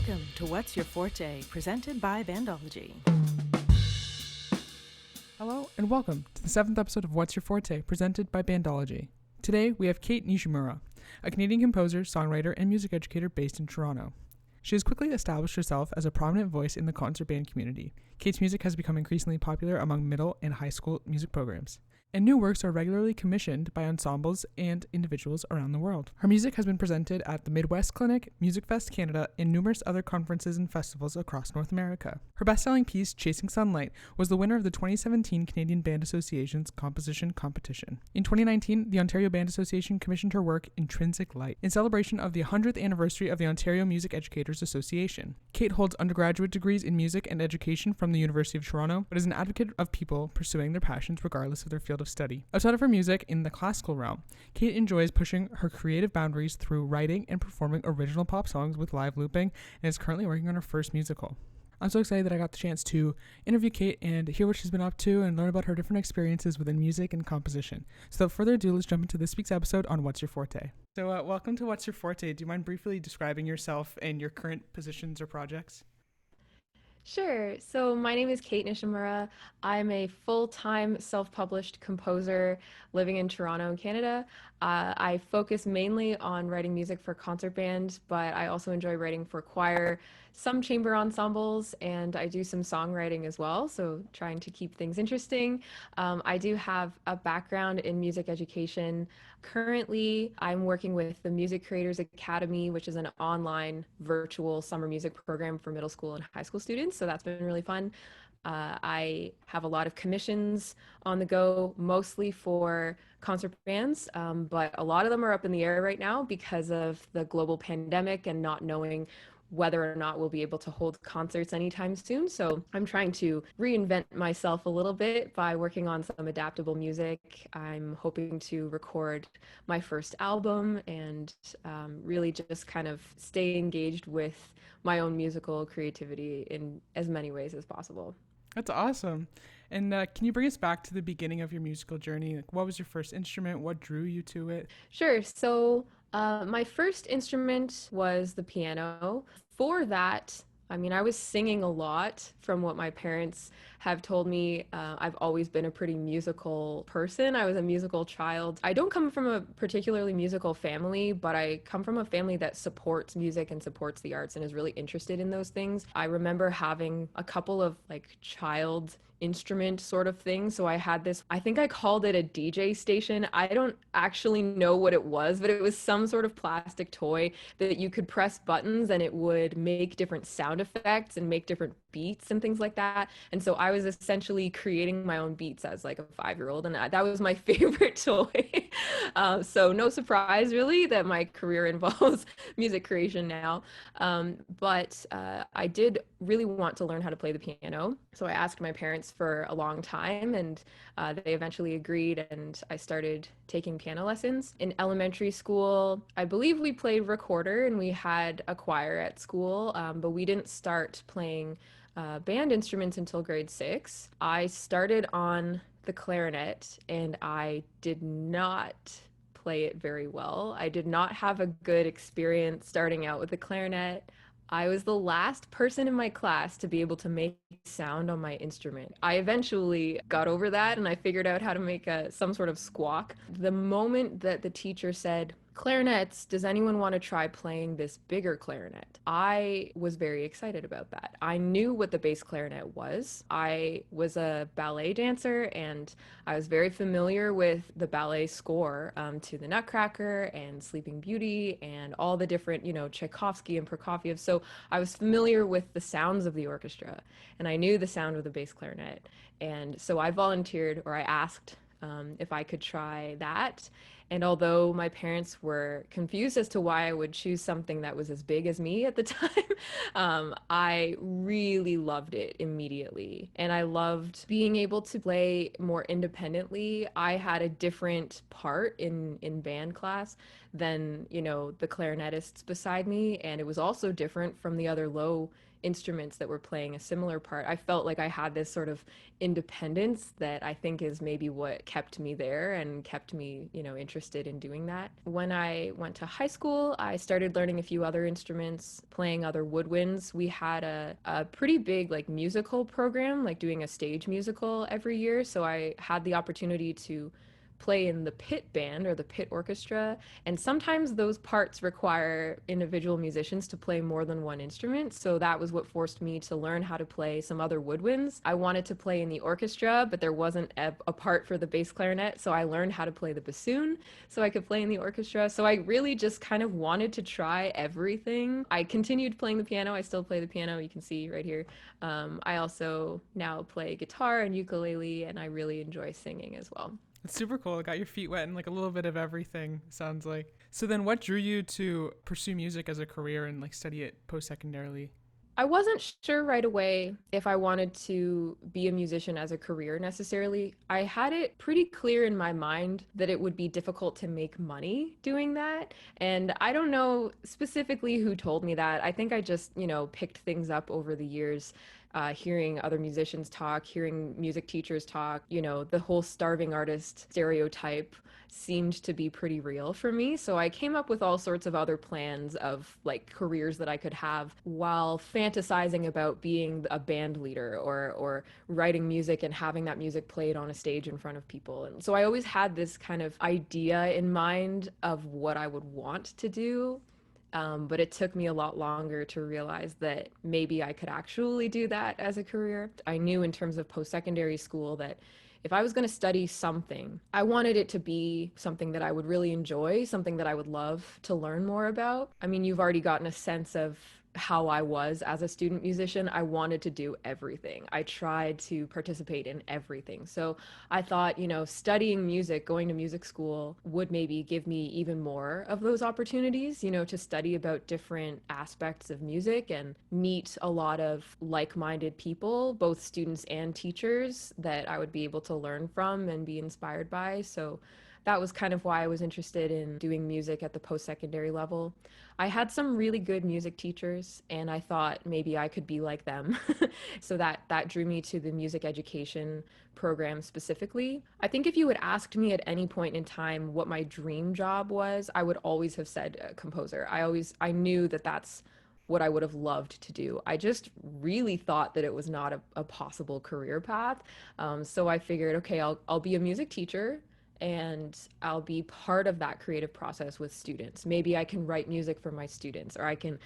Welcome to What's Your Forte, presented by Bandology. Hello, and welcome to the 7th episode of What's Your Forte, presented by Bandology. Today, we have Cait Nishimura, a Canadian composer, songwriter, and music educator based in Toronto. She has quickly established herself as a prominent voice in the concert band community. Cait's music has become increasingly popular among middle and high school music programs, and new works are regularly commissioned by ensembles and individuals around the world. Her music has been presented at the Midwest Clinic, Music Fest Canada, and numerous other conferences and festivals across North America. Her best-selling piece, Chasing Sunlight, was the winner of the 2017 Canadian Band Association's composition competition. In 2019, the Ontario Band Association commissioned her work, Intrinsic Light, in celebration of the 100th anniversary of the Ontario Music Educators Association. Cait holds undergraduate degrees in music and education from the University of Toronto, but is an advocate of people pursuing their passions regardless of their field of study. Outside of her music, in the classical realm, Cait enjoys pushing her creative boundaries through writing and performing original pop songs with live looping, and is currently working on her first musical. I'm so excited that I got the chance to interview Cait and hear what she's been up to and learn about her different experiences within music and composition. So without further ado, let's jump into this week's episode on What's Your Forte. So welcome to What's Your Forte. Do you mind briefly describing yourself and your current positions or projects? Sure. So my name is Cait Nishimura. I'm a full-time self-published composer living in Toronto, Canada. I focus mainly on writing music for concert bands, but I also enjoy writing for choir, some chamber ensembles, and I do some songwriting as well, so trying to keep things interesting. I do have a background in music education. Currently, I'm working with the Music Creators Academy, which is an online virtual summer music program for middle school and high school students, so that's been really fun. I have a lot of commissions on the go, mostly for concert bands, but a lot of them are up in the air right now because of the global pandemic and not knowing whether or not we'll be able to hold concerts anytime soon. So I'm trying to reinvent myself a little bit by working on some adaptable music. I'm hoping to record my first album and really just kind of stay engaged with my own musical creativity in as many ways as possible. That's awesome. And can you bring us back to the beginning of your musical journey? Like, what was your first instrument? What drew you to it? Sure. So my first instrument was the piano. For that, I was singing a lot from what my parents have told me. I've always been a pretty musical person. I was a musical child. I don't come from a particularly musical family, but I come from a family that supports music and supports the arts and is really interested in those things. I remember having a couple of child instrument sort of thing. So I had this, I think I called it a DJ station. I don't actually know what it was, but it was some sort of plastic toy that you could press buttons and it would make different sound effects and make different beats and things like that. And so I was essentially creating my own beats as a 5-year-old, and that was my favorite toy. So no surprise really that my career involves music creation now. But I did really want to learn how to play the piano. So I asked my parents for a long time, and they eventually agreed, and I started taking piano lessons. In elementary school, I believe we played recorder and we had a choir at school, but we didn't start playing band instruments until grade 6. I started on the clarinet and I did not play it very well. I did not have a good experience starting out with the clarinet. I was the last person in my class to be able to make sound on my instrument. I eventually got over that and I figured out how to make some sort of squawk. The moment that the teacher said, "Clarinets, does anyone want to try playing this bigger clarinet?" I was very excited about that. I knew what the bass clarinet was. I was a ballet dancer and I was very familiar with the ballet score to the Nutcracker and Sleeping Beauty and all the different, Tchaikovsky and Prokofiev. So I was familiar with the sounds of the orchestra and I knew the sound of the bass clarinet. And so I volunteered, or I asked if I could try that. And although my parents were confused as to why I would choose something that was as big as me at the time, I really loved it immediately. And I loved being able to play more independently. I had a different part in band class than, the clarinetists beside me. And it was also different from the other low instruments that were playing a similar part, I felt like I had this sort of independence that I think is maybe what kept me there and kept me, interested in doing that. When I went to high school, I started learning a few other instruments, playing other woodwinds. We had a pretty big like musical program, like doing a stage musical every year. So I had the opportunity to play in the pit band or the pit orchestra, and sometimes those parts require individual musicians to play more than one instrument, so that was what forced me to learn how to play some other woodwinds. I wanted to play in the orchestra, but there wasn't a part for the bass clarinet, so I learned how to play the bassoon so I could play in the orchestra. So I really just kind of wanted to try everything. I continued playing the piano. I still play the piano, you can see right here. I also now play guitar and ukulele, and I really enjoy singing as well. It's super cool. It got your feet wet and like a little bit of everything, sounds like. So then what drew you to pursue music as a career and like study it post-secondarily? I wasn't sure right away if I wanted to be a musician as a career necessarily. I had it pretty clear in my mind that it would be difficult to make money doing that. And I don't know specifically who told me that. I think I just, picked things up over the years. Hearing other musicians talk, hearing music teachers talk, the whole starving artist stereotype seemed to be pretty real for me. So I came up with all sorts of other plans of like careers that I could have while fantasizing about being a band leader or writing music and having that music played on a stage in front of people. And so I always had this kind of idea in mind of what I would want to do. But it took me a lot longer to realize that maybe I could actually do that as a career. I knew in terms of post-secondary school that if I was going to study something, I wanted it to be something that I would really enjoy, something that I would love to learn more about. I mean, you've already gotten a sense of how I was as a student musician. I wanted to do everything. I tried to participate in everything. So I thought, studying music, going to music school would maybe give me even more of those opportunities, to study about different aspects of music and meet a lot of like-minded people, both students and teachers, that I would be able to learn from and be inspired by. So that was kind of why I was interested in doing music at the post-secondary level. I had some really good music teachers, and I thought maybe I could be like them. So that drew me to the music education program specifically. I think if you had asked me at any point in time what my dream job was, I would always have said composer. I knew that that's what I would have loved to do. I just really thought that it was not a possible career path. So I figured, okay, I'll be a music teacher, and I'll be part of that creative process with students. Maybe I can write music for my students, or I can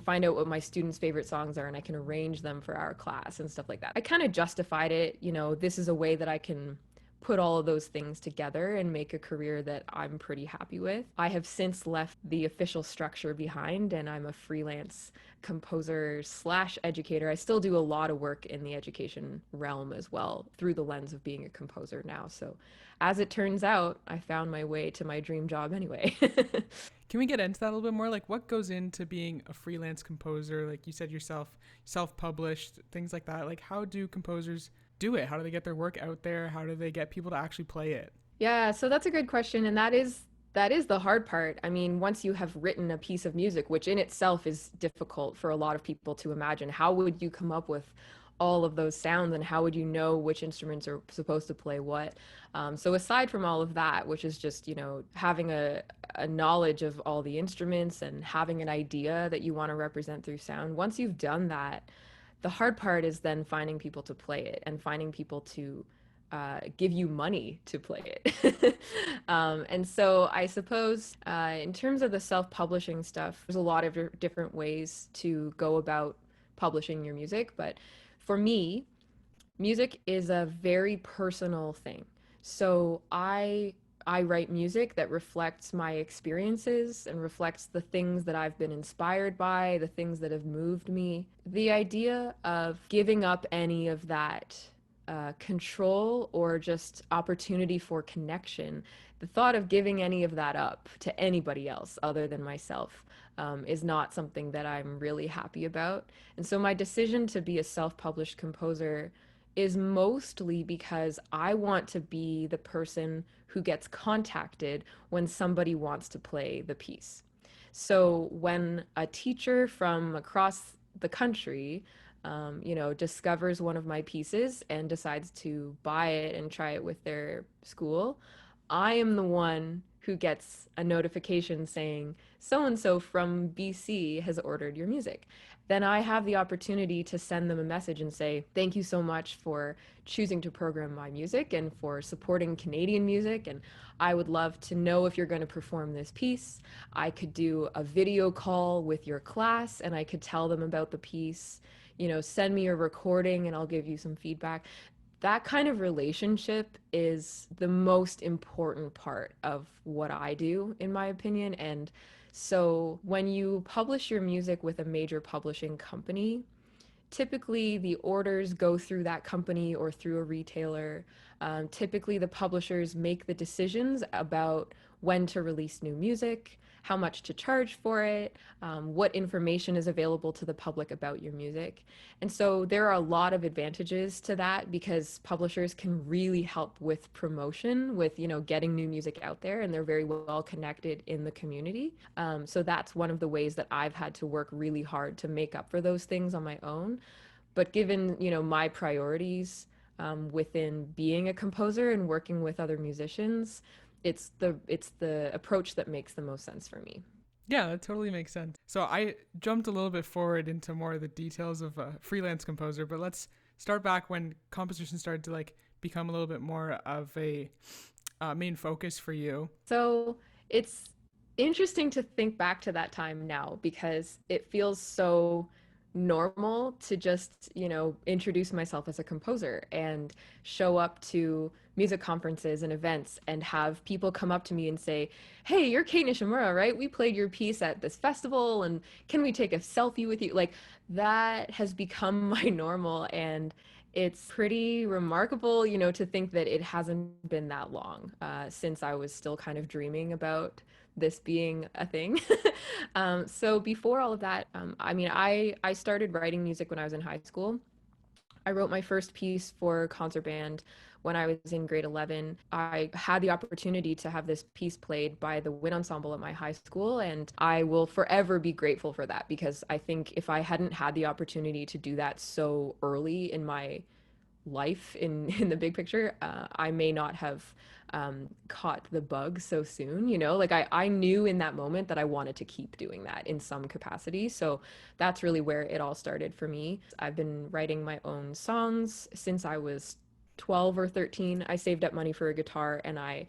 find out what my students' favorite songs are and I can arrange them for our class and stuff like that. I kind of justified it, this is a way that I can put all of those things together and make a career that I'm pretty happy with. I have since left the official structure behind, and I'm a freelance composer slash educator. I still do a lot of work in the education realm as well through the lens of being a composer now. So as it turns out, I found my way to my dream job anyway. Can we get into that a little bit more? Like what goes into being a freelance composer? Like you said yourself, self-published, things like that. Like how do composers do it? How do they get their work out there? How do they get people to actually play it? Yeah, so that's a good question, and that is the hard part. I mean, once you have written a piece of music, which in itself is difficult for a lot of people to imagine, how would you come up with all of those sounds, and how would you know which instruments are supposed to play what? So aside from all of that, which is just, having a knowledge of all the instruments and having an idea that you want to represent through sound, once you've done that, the hard part is then finding people to play it and finding people to give you money to play it. And so I suppose in terms of the self-publishing stuff, there's a lot of different ways to go about publishing your music. But for me, music is a very personal thing. So I write music that reflects my experiences and reflects the things that I've been inspired by, the things that have moved me. The idea of giving up any of that control or just opportunity for connection, the thought of giving any of that up to anybody else other than myself is not something that I'm really happy about. And so my decision to be a self-published composer is mostly because I want to be the person who gets contacted when somebody wants to play the piece. So when a teacher from across the country, discovers one of my pieces and decides to buy it and try it with their school, I am the one who gets a notification saying, so and so from BC has ordered your music. Then I have the opportunity to send them a message and say, thank you so much for choosing to program my music and for supporting Canadian music. And I would love to know if you're going to perform this piece. I could do a video call with your class and I could tell them about the piece. Send me a recording and I'll give you some feedback. That kind of relationship is the most important part of what I do, in my opinion. And so when you publish your music with a major publishing company, typically the orders go through that company or through a retailer. Typically, the publishers make the decisions about when to release new music, how much to charge for it, what information is available to the public about your music. And so there are a lot of advantages to that because publishers can really help with promotion, with, getting new music out there, and they're very well connected in the community. So that's one of the ways that I've had to work really hard to make up for those things on my own. But given, my priorities within being a composer and working with other musicians, it's the approach that makes the most sense for me. Yeah, that totally makes sense. So I jumped a little bit forward into more of the details of a freelance composer, but let's start back when composition started to become a little bit more of a main focus for you. So it's interesting to think back to that time now because it feels so normal to just, introduce myself as a composer and show up to music conferences and events and have people come up to me and say, hey, you're Cait Nishimura, right? We played your piece at this festival and can we take a selfie with you? Like that has become my normal, and it's pretty remarkable, to think that it hasn't been that long since I was still kind of dreaming about this being a thing. So before all of that, I started writing music when I was in high school. I wrote my first piece for concert band when I was in grade 11. I had the opportunity to have this piece played by the wind ensemble at my high school, and I will forever be grateful for that because I think if I hadn't had the opportunity to do that so early in my life in the big picture, I may not have caught the bug so soon. Like I knew in that moment that I wanted to keep doing that in some capacity. So that's really where it all started for me. I've been writing my own songs since I was 12 or 13. I saved up money for a guitar and I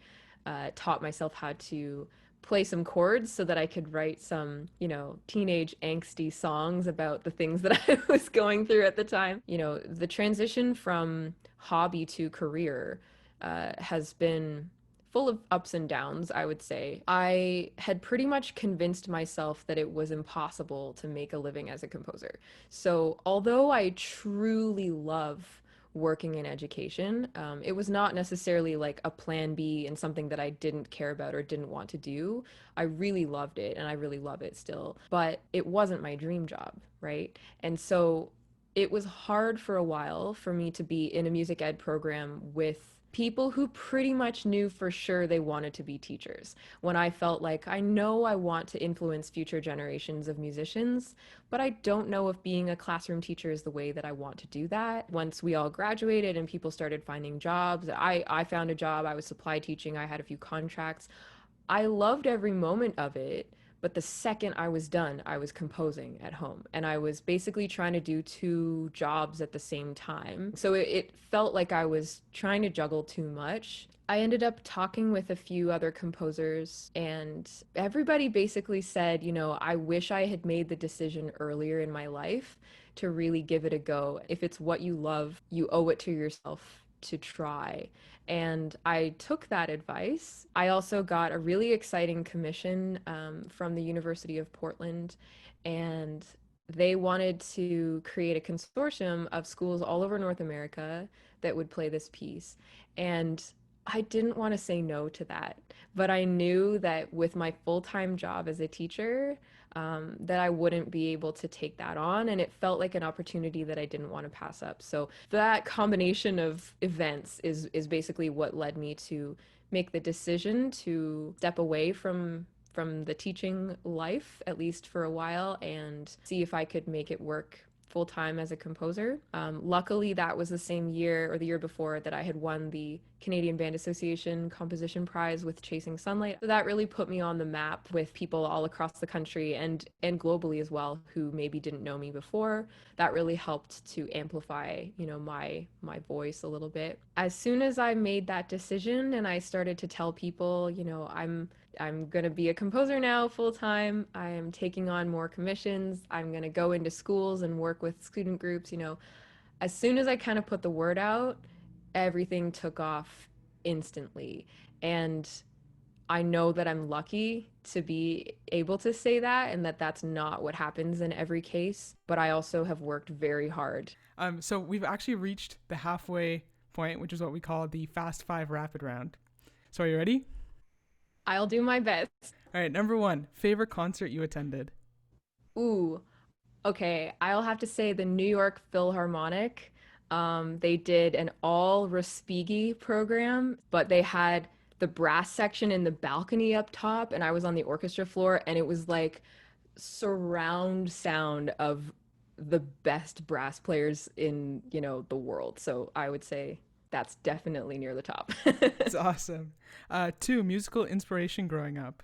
taught myself how to play some chords so that I could write some, teenage angsty songs about the things that I was going through at the time. The transition from hobby to career has been full of ups and downs, I would say. I had pretty much convinced myself that it was impossible to make a living as a composer. So, although I truly love working in education, it was not necessarily like a plan B and something that I didn't care about or didn't want to do. I really loved it and I really love it still, but it wasn't my dream job, right? And so it was hard for a while for me to be in a music ed program with people who pretty much knew for sure they wanted to be teachers. When I felt like I know I want to influence future generations of musicians, but I don't know if being a classroom teacher is the way that I want to do that. Once we all graduated and people started finding jobs, I found a job, I was supply teaching, I had a few contracts. I loved every moment of it, but the second I was done, I was composing at home. And I was basically trying to do two jobs at the same time. So it felt like I was trying to juggle too much. I ended up talking with a few other composers, and everybody basically said, I wish I had made the decision earlier in my life to really give it a go. If it's what you love, you owe it to yourself to try. And I took that advice. I also got a really exciting commission from the University of Portland, and they wanted to create a consortium of schools all over North America that would play this piece. And I didn't want to say no to that, but I knew that with my full-time job as a teacher, that I wouldn't be able to take that on. And it felt like an opportunity that I didn't want to pass up. So that combination of events is basically what led me to make the decision to step away from from the teaching life, at least for a while, and see if I could make it work full time as a composer. Luckily, that was the same year or the year before that I had won the Canadian Band Association Composition Prize with Chasing Sunlight. So that really put me on the map with people all across the country and globally as well who maybe didn't know me before. That really helped to amplify, my voice a little bit. As soon as I made that decision and I started to tell people, I'm going to be a composer now full time. I'm taking on more commissions. I'm going to go into schools and work with student groups. As soon as I kind of put the word out, everything took off instantly. And I know that I'm lucky to be able to say that and that that's not what happens in every case. But I also have worked very hard. So we've actually reached the halfway point, which is what we call the Fast Five Rapid Round. So are you ready? I'll do my best. All right, number 1, favorite concert you attended? Ooh, okay. I'll have to say the New York Philharmonic. They did an all Respighi program, but they had the brass section in the balcony up top, and I was on the orchestra floor, and it was like surround sound of the best brass players in, the world. So I would say that's definitely near the top. It's awesome. 2, musical inspiration growing up?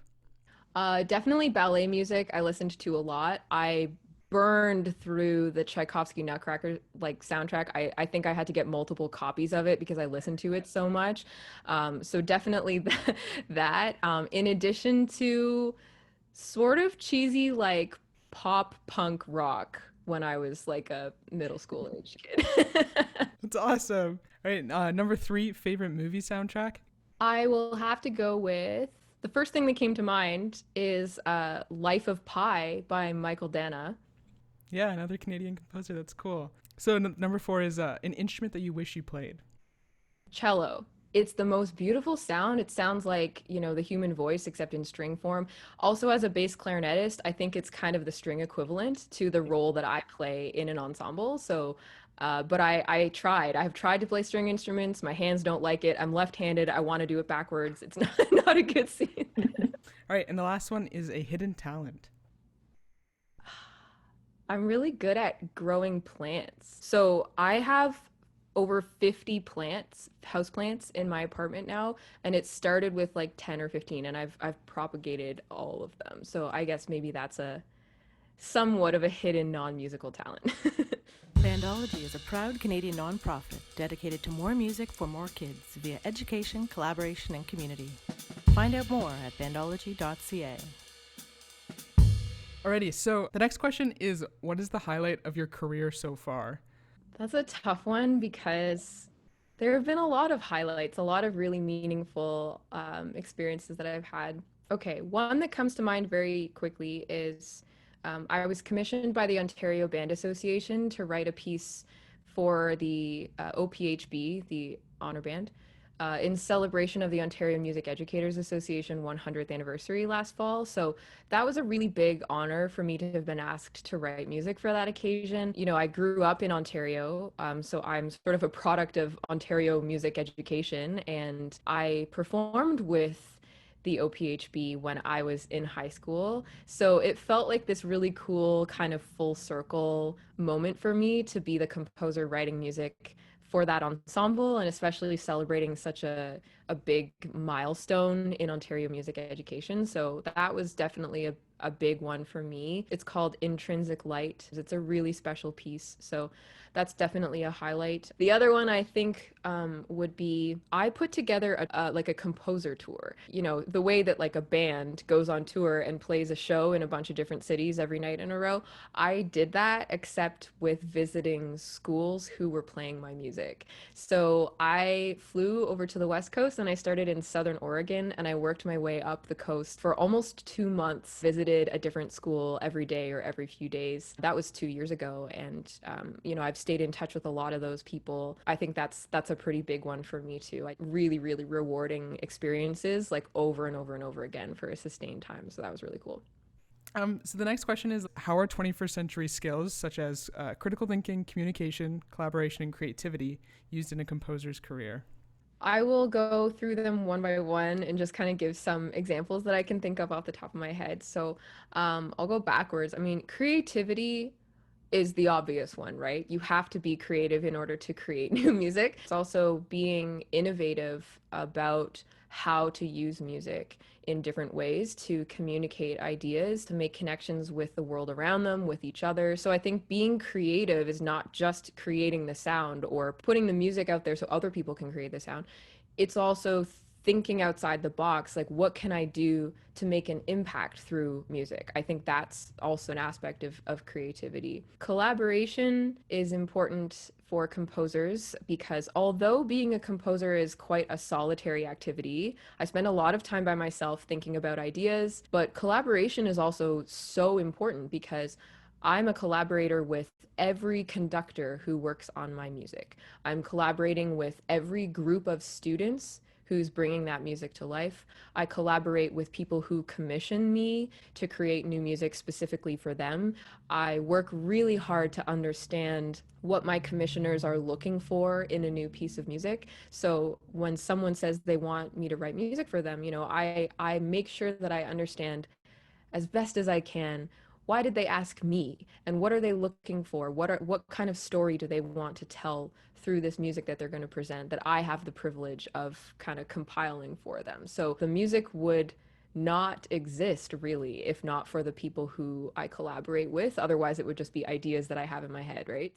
Definitely ballet music. I listened to a lot. I burned through the Tchaikovsky Nutcracker soundtrack. I think I had to get multiple copies of it because I listened to it so much. So definitely that. In addition to sort of cheesy pop punk rock when I was a middle school age kid. That's awesome. All right, number 3, favorite movie soundtrack? I will have to go with the first thing that came to mind is Life of Pi by Michael Dana. Yeah, another Canadian composer. That's cool. So number 4 is an instrument that you wish you played. Cello. It's the most beautiful sound. It sounds like, the human voice, except in string form. Also, as a bass clarinetist, I think it's kind of the string equivalent to the role that I play in an ensemble. So, but I tried. I've tried to play string instruments. My hands don't like it. I'm left-handed. I want to do it backwards. It's not a good scene. All right, and the last one is a hidden talent. I'm really good at growing plants. So I have over 50 houseplants in my apartment now, and it started with 10 or 15, and I've propagated all of them. So I guess maybe that's a somewhat of a hidden non-musical talent. Bandology is a proud Canadian nonprofit dedicated to more music for more kids via education, collaboration, and community. Find out more at bandology.ca. Alrighty, so the next question is, what is the highlight of your career so far? That's a tough one because there have been a lot of highlights, a lot of really meaningful experiences that I've had. Okay, one that comes to mind very quickly is I was commissioned by the Ontario Band Association to write a piece for the OPHB, the honor band, in celebration of the Ontario Music Educators Association 100th anniversary last fall. So that was a really big honor for me to have been asked to write music for that occasion. I grew up in Ontario, so I'm sort of a product of Ontario music education, and I performed with the OPHB when I was in high school. So it felt like this really cool kind of full circle moment for me to be the composer writing music for that ensemble, and especially celebrating such a big milestone in Ontario music education. So that was definitely a big one for me. It's called Intrinsic Light. It's a really special piece. So that's definitely a highlight. The other one I think would be I put together a composer tour. The way that a band goes on tour and plays a show in a bunch of different cities every night in a row. I did that except with visiting schools who were playing my music. So I flew over to the West Coast and I started in Southern Oregon, and I worked my way up the coast for almost 2 months, visited a different school every day or every few days. That was 2 years ago. And, I've stayed in touch with a lot of those people. I think that's a pretty big one for me too. Really, really rewarding experiences over and over and over again for a sustained time. So that was really cool. So the next question is, how are 21st century skills such as critical thinking, communication, collaboration, and creativity used in a composer's career? I will go through them one by one and just kind of give some examples that I can think of off the top of my head. So I'll go backwards. I mean, creativity is the obvious one, right? You have to be creative in order to create new music. It's also being innovative about how to use music in different ways to communicate ideas, to make connections with the world around them, with each other. So I think being creative is not just creating the sound or putting the music out there so other people can create the sound. It's also thinking outside the box, like what can I do to make an impact through music? I think that's also an aspect of creativity. Collaboration is important for composers because although being a composer is quite a solitary activity, I spend a lot of time by myself thinking about ideas, but collaboration is also so important because I'm a collaborator with every conductor who works on my music. I'm collaborating with every group of students who's bringing that music to life. I collaborate with people who commission me to create new music specifically for them. I work really hard to understand what my commissioners are looking for in a new piece of music. So when someone says they want me to write music for them, I make sure that I understand as best as I can why did they ask me and what are they looking for, what kind of story do they want to tell through this music that they're going to present that I have the privilege of kind of compiling for them. So the music would not exist really if not for the people who I collaborate with. Otherwise, it would just be ideas that I have in my head, right?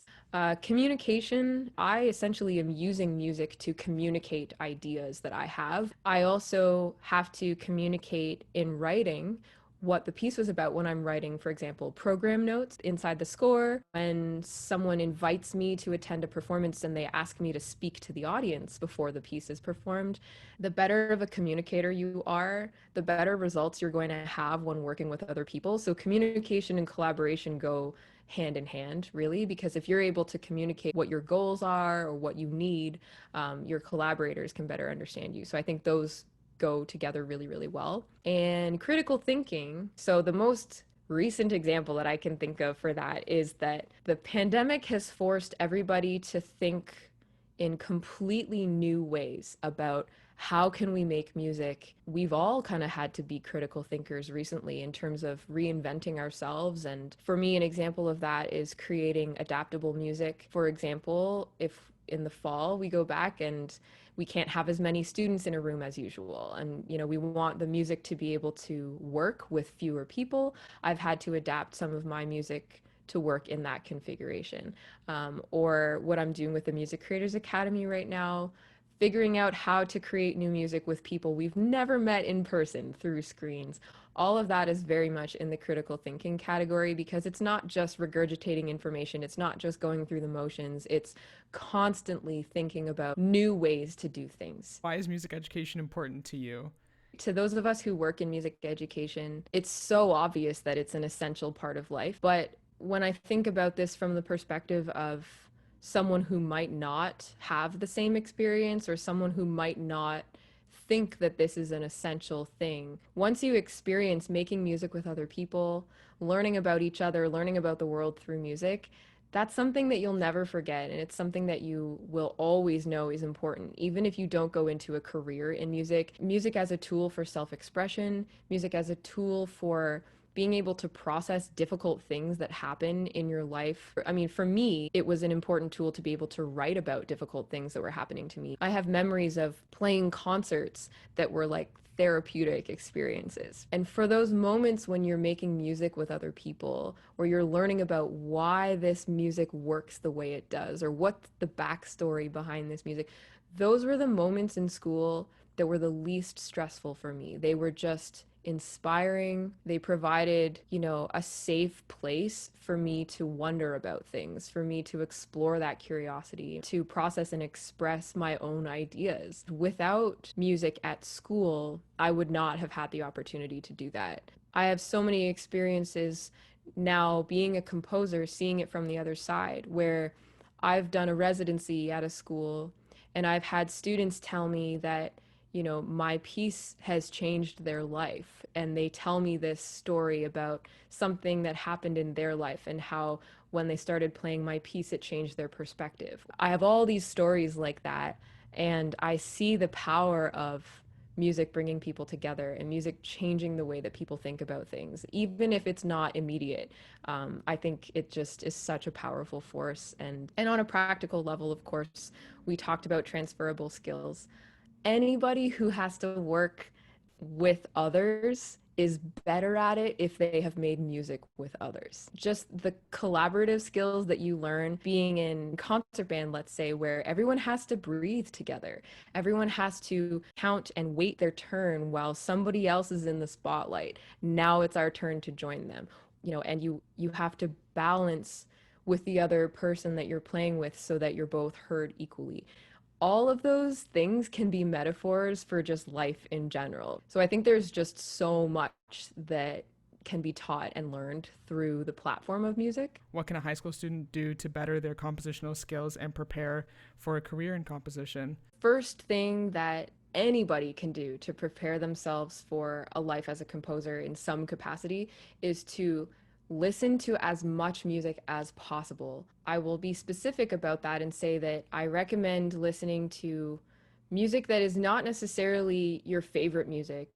Communication, I essentially am using music to communicate ideas that I have. I also have to communicate in writing what the piece was about when I'm writing, for example, program notes inside the score. When someone invites me to attend a performance and they ask me to speak to the audience before the piece is performed, the better of a communicator you are, the better results you're going to have when working with other people. So communication and collaboration go hand in hand, really, because if you're able to communicate what your goals are or what you need, your collaborators can better understand you. So I think those go together really, really well. And critical thinking. So the most recent example that I can think of for that is that the pandemic has forced everybody to think in completely new ways about how can we make music. We've all kind of had to be critical thinkers recently in terms of reinventing ourselves. And for me, an example of that is creating adaptable music. For example, if in the fall we go back and we can't have as many students in a room as usual, and we want the music to be able to work with fewer people, I've had to adapt some of my music to work in that configuration. Or what I'm doing with the Music Creators Academy right now, figuring out how to create new music with people we've never met in person through screens. All of that is very much in the critical thinking category because it's not just regurgitating information, it's not just going through the motions, it's constantly thinking about new ways to do things. Why is music education important to you? To those of us who work in music education, it's so obvious that it's an essential part of life. But when I think about this from the perspective of someone who might not have the same experience or someone who might not think that this is an essential thing, once you experience making music with other people, learning about each other, learning about the world through music, that's something that you'll never forget. And it's something that you will always know is important, even if you don't go into a career in music. Music as a tool for self-expression, music as a tool for being able to process difficult things that happen in your life. I mean, for me, it was an important tool to be able to write about difficult things that were happening to me. I have memories of playing concerts that were like therapeutic experiences. And for those moments when you're making music with other people, or you're learning about why this music works the way it does, or what's the backstory behind this music, those were the moments in school that were the least stressful for me. They were just inspiring. They provided, a safe place for me to wonder about things, for me to explore that curiosity, to process and express my own ideas. Without music at school, I would not have had the opportunity to do that. I have so many experiences now being a composer, seeing it from the other side, where I've done a residency at a school and I've had students tell me that my piece has changed their life. And they tell me this story about something that happened in their life and how when they started playing my piece, it changed their perspective. I have all these stories like that. And I see the power of music bringing people together and music changing the way that people think about things, even if it's not immediate. I think it just is such a powerful force. And on a practical level, of course, we talked about transferable skills. Anybody who has to work with others is better at it if they have made music with others. Just the collaborative skills that you learn being in concert band, let's say, where everyone has to breathe together. Everyone has to count and wait their turn while somebody else is in the spotlight. Now it's our turn to join them. And you have to balance with the other person that you're playing with so that you're both heard equally. All of those things can be metaphors for just life in general. So I think there's just so much that can be taught and learned through the platform of music. What can a high school student do to better their compositional skills and prepare for a career in composition? First thing that anybody can do to prepare themselves for a life as a composer in some capacity is to listen to as much music as possible. I will be specific about that and say that I recommend listening to music that is not necessarily your favorite music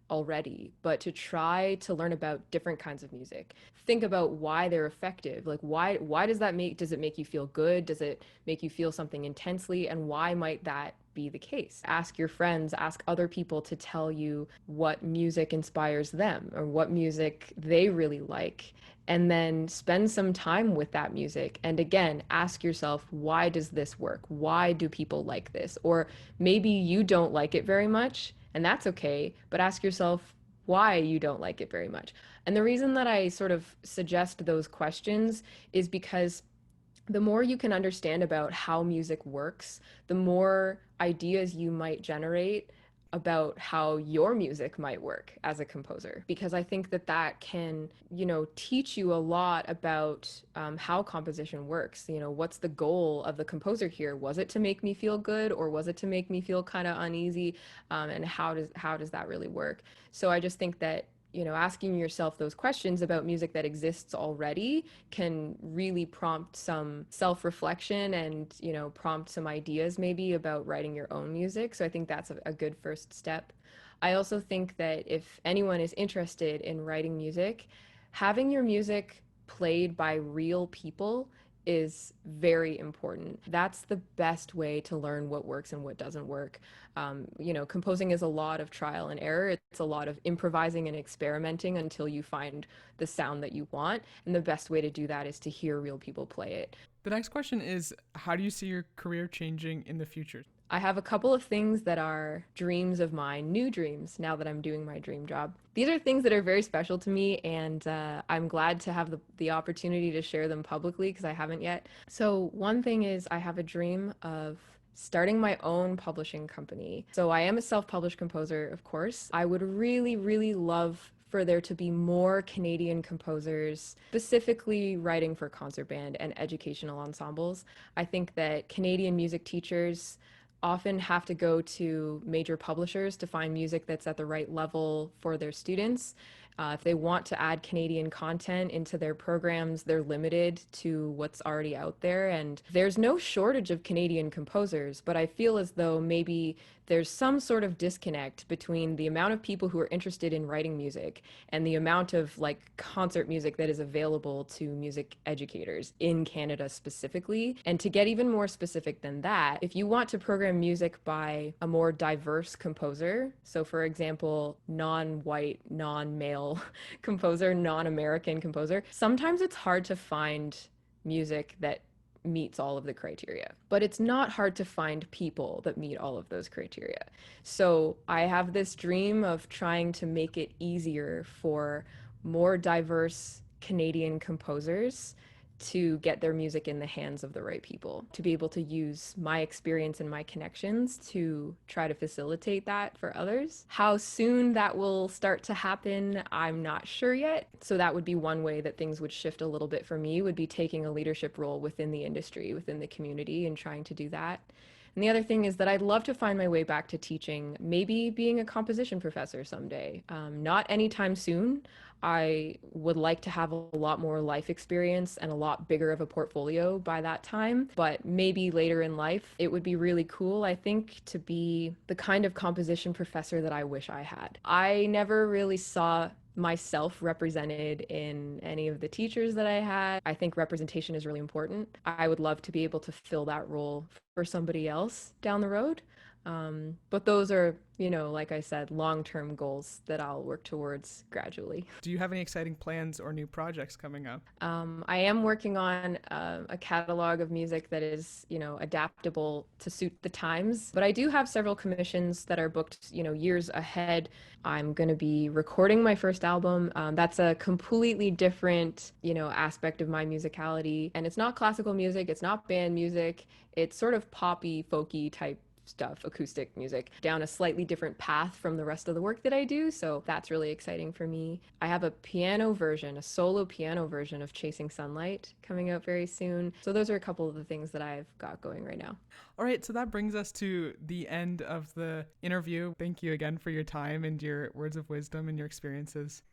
already, but to try to learn about different kinds of music. Think about why they're effective. Like why does it make you feel good? Does it make you feel something intensely? And why might that be the case? Ask your friends, ask other people to tell you what music inspires them or what music they really like. And then spend some time with that music. And again, ask yourself, why does this work? Why do people like this? Or maybe you don't like it very much, and that's okay, but ask yourself why you don't like it very much. And the reason that I sort of suggest those questions is because the more you can understand about how music works, the more ideas you might generate about how your music might work as a composer. Because I think that that can, teach you a lot about how composition works. What's the goal of the composer here? Was it to make me feel good, or was it to make me feel kind of uneasy? And how does that really work? So I just think that asking yourself those questions about music that exists already can really prompt some self-reflection and, prompt some ideas maybe about writing your own music. So I think that's a good first step. I also think that if anyone is interested in writing music, having your music played by real people is very important. That's the best way to learn what works and what doesn't work. Composing is a lot of trial and error. It's a lot of improvising and experimenting until you find the sound that you want. And the best way to do that is to hear real people play it. The next question is, how do you see your career changing in the future? I have a couple of things that are dreams of mine, new dreams, now that I'm doing my dream job. These are things that are very special to me, and I'm glad to have the opportunity to share them publicly because I haven't yet. So one thing is I have a dream of starting my own publishing company. So I am a self-published composer, of course. I would really, really love for there to be more Canadian composers specifically writing for concert band and educational ensembles. I think that Canadian music teachers often have to go to major publishers to find music that's at the right level for their students. If they want to add Canadian content into their programs, they're limited to what's already out there. And there's no shortage of Canadian composers, but I feel as though maybe there's some sort of disconnect between the amount of people who are interested in writing music and the amount of concert music that is available to music educators in Canada specifically. And to get even more specific than that, if you want to program music by a more diverse composer, so for example, non-white, non-male composer, non-American composer, sometimes it's hard to find music that meets all of the criteria. But it's not hard to find people that meet all of those criteria. So I have this dream of trying to make it easier for more diverse Canadian composers to get their music in the hands of the right people, to be able to use my experience and my connections to try to facilitate that for others. How soon that will start to happen, I'm not sure yet. So that would be one way that things would shift a little bit for me, would be taking a leadership role within the industry, within the community, and trying to do that. And the other thing is that I'd love to find my way back to teaching, maybe being a composition professor someday. Not anytime soon. I would like to have a lot more life experience and a lot bigger of a portfolio by that time. But maybe later in life, it would be really cool, I think, to be the kind of composition professor that I wish I had. I never really saw myself represented in any of the teachers that I had. I think representation is really important. I would love to be able to fill that role for somebody else down the road. But those are, like I said, long-term goals that I'll work towards gradually. Do you have any exciting plans or new projects coming up? I am working on a catalog of music that is, adaptable to suit the times. But I do have several commissions that are booked, years ahead. I'm going to be recording my first album. That's a completely different, aspect of my musicality. And it's not classical music. It's not band music. It's sort of poppy, folky type stuff, acoustic music, down a slightly different path from the rest of the work that I do. So that's really exciting for me. I have a solo piano version of Chasing Sunlight coming out very soon. So those are a couple of the things that I've got going right now. All right, so that brings us to the end of the interview. Thank you again for your time and your words of wisdom and your experiences.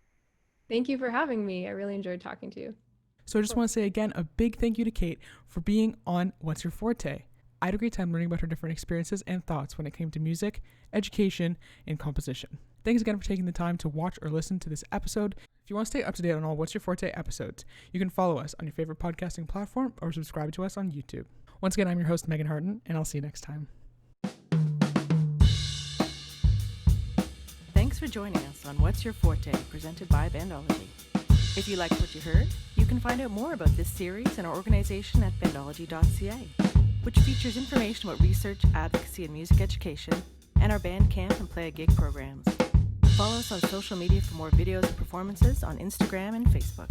Thank you for having me. I really enjoyed talking to you. So I just want to say again, a big thank you to Cait for being on What's Your Forte. I had a great time learning about her different experiences and thoughts when it came to music, education, and composition. Thanks again for taking the time to watch or listen to this episode. If you want to stay up to date on all What's Your Forte episodes, you can follow us on your favorite podcasting platform or subscribe to us on YouTube. Once again, I'm your host, Megan Harton, and I'll see you next time. Thanks for joining us on What's Your Forte, presented by Bandology. If you liked what you heard, you can find out more about this series and our organization at bandology.ca, which features information about research, advocacy, and music education, and our band camp and play a gig programs. Follow us on social media for more videos and performances on Instagram and Facebook.